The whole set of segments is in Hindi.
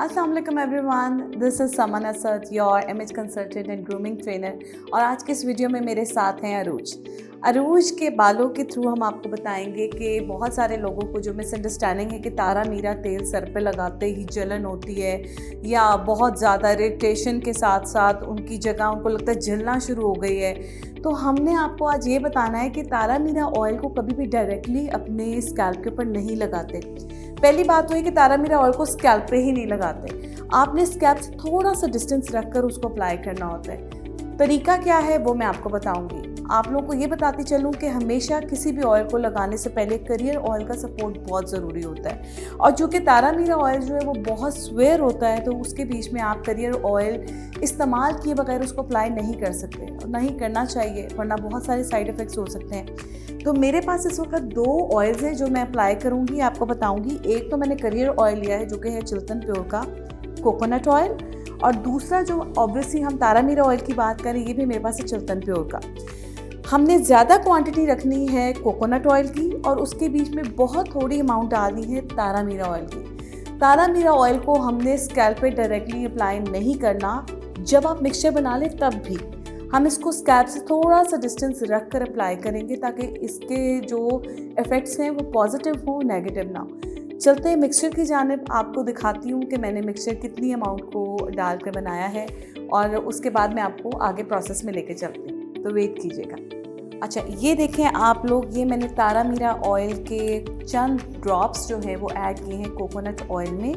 अस्सलाम वालेकुम everyone, this is summon Asad, your image consultant and grooming trainer. और आज के इस वीडियो में मेरे साथ हैं अरूज के बालों के थ्रू हम आपको बताएंगे कि बहुत सारे लोगों को जो मिसअंडरस्टैंडिंग है कि तारा मीरा तेल सर पे लगाते ही जलन होती है या बहुत ज़्यादा इरिटेशन के साथ साथ उनकी जगह उनको लगता है जलना शुरू हो गई है। तो हमने आपको आज ये बताना है कि तारा मीरा ऑयल को कभी भी डायरेक्टली अपने स्कैल्प के ऊपर नहीं लगाते। पहली बात तो ये कि तारा मीरा ऑयल को स्कैल्प पे ही नहीं लगाते, आपने स्कैल्प से थोड़ा सा डिस्टेंस रखकर उसको अप्लाई करना होता है। तरीका क्या है वो मैं आपको बताऊंगी। आप लोगों को ये बताती चलूँ कि हमेशा किसी भी ऑयल को लगाने से पहले करियर ऑयल का सपोर्ट बहुत ज़रूरी होता है। और चूँकि तारा मीरा ऑयल जो है वो बहुत स्वेयर होता है, तो उसके बीच में आप करियर ऑयल इस्तेमाल किए बगैर उसको अप्लाई नहीं कर सकते और नहीं करना चाहिए, वरना बहुत सारे साइड इफ़ेक्ट्स हो सकते हैं। तो मेरे पास इस वक्त 2 ऑयल्स हैं जो मैं अप्लाई करूँगी, आपको बताऊँगी। एक तो मैंने करियर ऑयल लिया है जो कि है चिल्तन प्योर का कोकोनट ऑयल, और दूसरा जो ऑब्वियसली हम तारा मीरा ऑयल की बात करें ये भी मेरे पास है चिल्तन प्योर का। हमने ज़्यादा क्वांटिटी रखनी है कोकोनट ऑयल की और उसके बीच में बहुत थोड़ी अमाउंट डालनी है तारा मीरा ऑयल की। तारा मीरा ऑयल को हमने स्कैल्प पे डायरेक्टली अप्लाई नहीं करना, जब आप मिक्सचर बना लें तब भी हम इसको स्कैल्प से थोड़ा सा डिस्टेंस रख कर अप्लाई करेंगे ताकि इसके जो इफ़ेक्ट्स हैं वो पॉजिटिव हो, नेगेटिव ना हो। चलते हैं मिक्सचर की जानिब, आपको दिखाती हूँ कि मैंने मिक्सचर कितनी अमाउंट को डालकर बनाया है और उसके बाद मैं आपको आगे प्रोसेस में लेके चलती हूँ, तो वेट कीजिएगा। अच्छा, ये देखें आप लोग, ये मैंने तारा मीरा ऑयल के चंद ड्रॉप्स जो है वो ऐड किए हैं कोकोनट ऑयल में।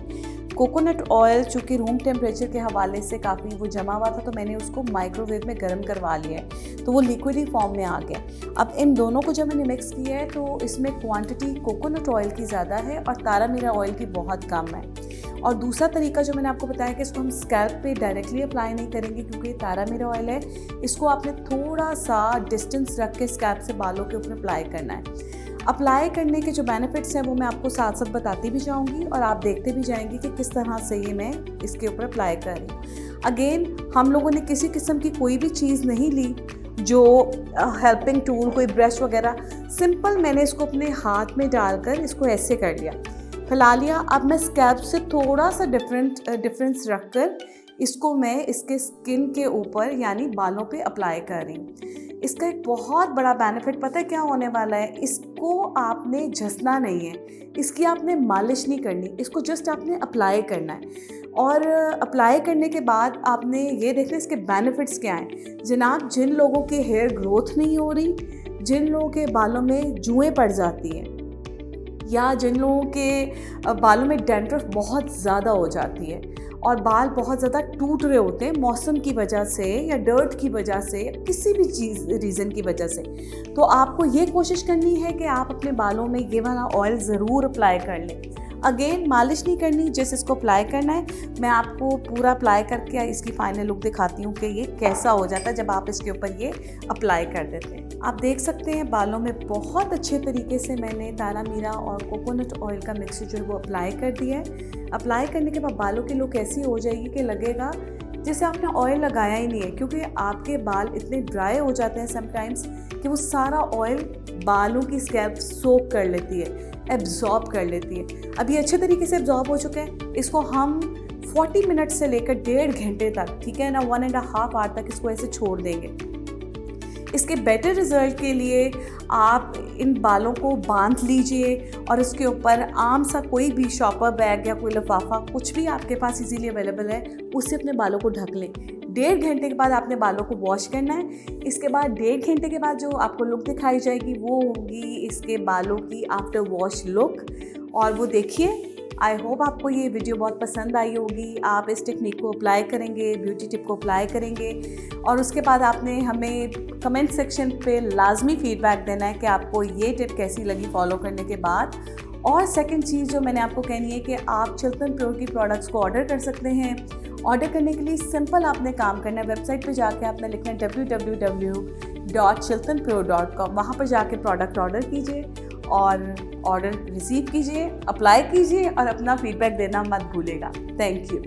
कोकोनट ऑयल चूँकि रूम टेम्परेचर के हवाले से काफ़ी वो जमा हुआ था, तो मैंने उसको माइक्रोवेव में गर्म करवा लिया है, तो वो लिक्विडी फॉर्म में आ गया। अब इन दोनों को जब मैंने मिक्स किया है तो इसमें क्वांटिटी कोकोनट ऑयल की ज़्यादा है और तारा मीरा ऑयल की बहुत कम है। और दूसरा तरीका जो मैंने आपको बताया कि इसको हम स्कैल्प पे डायरेक्टली अप्लाई नहीं करेंगे क्योंकि तारा मीरा ऑयल है, इसको आपने थोड़ा सा डिस्टेंस रख के स्कैल्प से बालों के ऊपर अप्लाई करना है। अप्लाई करने के जो बेनिफिट्स हैं वो मैं आपको साथ साथ बताती भी जाऊंगी और आप देखते भी जाएंगे कि किस तरह से ये मैं इसके ऊपर अप्लाई कर रही हूँ। अगेन, हम लोगों ने किसी किस्म की कोई भी चीज़ नहीं ली जो हेल्पिंग टूल, कोई ब्रश वगैरह, सिंपल मैंने इसको अपने हाथ में डालकर इसको ऐसे कर लिया, फैला लिया। अब मैं स्कैल्प से थोड़ा सा डिफरेंस रखकर इसको मैं इसके स्किन के ऊपर यानी बालों पे अप्लाई कर रही हूँ। इसका एक बहुत बड़ा बेनिफिट पता है क्या होने वाला है, इसको आपने घसना नहीं है, इसकी आपने मालिश नहीं करनी, इसको जस्ट आपने अप्लाई करना है। और अप्लाई करने के बाद आपने ये देखना इसके बेनिफिट्स क्या हैं। जनाब, जिन लोगों के हेयर ग्रोथ नहीं हो रही, जिन लोगों के बालों में जुएँ पड़ जाती हैं या जिन लोगों के बालों में डैंड्रफ बहुत ज़्यादा हो जाती है और बाल बहुत ज़्यादा टूट रहे होते हैं मौसम की वजह से या डर्ट की वजह से, किसी भी चीज़ रीज़न की वजह से, तो आपको ये कोशिश करनी है कि आप अपने बालों में ये वाला ऑयल ज़रूर अप्लाई कर लें। अगेन, मालिश नहीं करनी, जैसे इसको अप्लाई करना है। मैं आपको पूरा अप्लाई करके इसकी फाइनल लुक दिखाती हूँ कि ये कैसा हो जाता है जब आप इसके ऊपर ये अप्लाई कर देते हैं। आप देख सकते हैं बालों में बहुत अच्छे तरीके से मैंने तारा मीरा और कोकोनट ऑयल का मिक्सचर जो है वो अप्लाई कर दिया है। अप्लाई करने के बाद बालों की लुक ऐसी हो जाएगी कि लगेगा जैसे आपने ऑयल लगाया ही नहीं है, क्योंकि आपके बाल इतने ड्राई हो जाते हैं समटाइम्स कि वो सारा ऑयल बालों की स्कैल्प सोक कर लेती है, एब्जॉर्ब कर लेती है। अब ये अच्छे तरीके से एब्जॉर्ब हो चुका है। इसको हम 40 मिनट से लेकर 1.5 घंटे तक, ठीक है ना, 1.5 आवर तक इसको ऐसे छोड़ देंगे। इसके बेटर रिजल्ट के लिए आप इन बालों को बांध लीजिए और इसके ऊपर आम सा कोई भी शॉपर बैग या कोई लिफाफा, कुछ भी आपके पास इजीली अवेलेबल है, उससे अपने बालों को ढक लें। 1.5 घंटे के बाद आपने बालों को वॉश करना है। इसके बाद 1.5 घंटे के बाद जो आपको लुक दिखाई जाएगी वो होगी इसके बालों की आफ्टर वॉश लुक। और वो देखिए, आई होप आपको ये वीडियो बहुत पसंद आई होगी। आप इस टेक्निक को अप्लाई करेंगे, ब्यूटी टिप को अप्लाई करेंगे और उसके बाद आपने हमें कमेंट सेक्शन पे लाजमी फीडबैक देना है कि आपको ये टिप कैसी लगी फॉलो करने के बाद। और सेकंड चीज़ जो मैंने आपको कहनी है कि आप चिल्तन प्योर की प्रोडक्ट्स को ऑर्डर कर सकते हैं। ऑर्डर करने के लिए सिंपल आपने काम करना है, वेबसाइट पे जाके आपने लिखना है www.chiltanpure.com, वहाँ पर जाके प्रोडक्ट ऑर्डर कीजिए और ऑर्डर रिसीव कीजिए, अप्लाई कीजिए और अपना फीडबैक देना मत भूलिएगा। Thank you.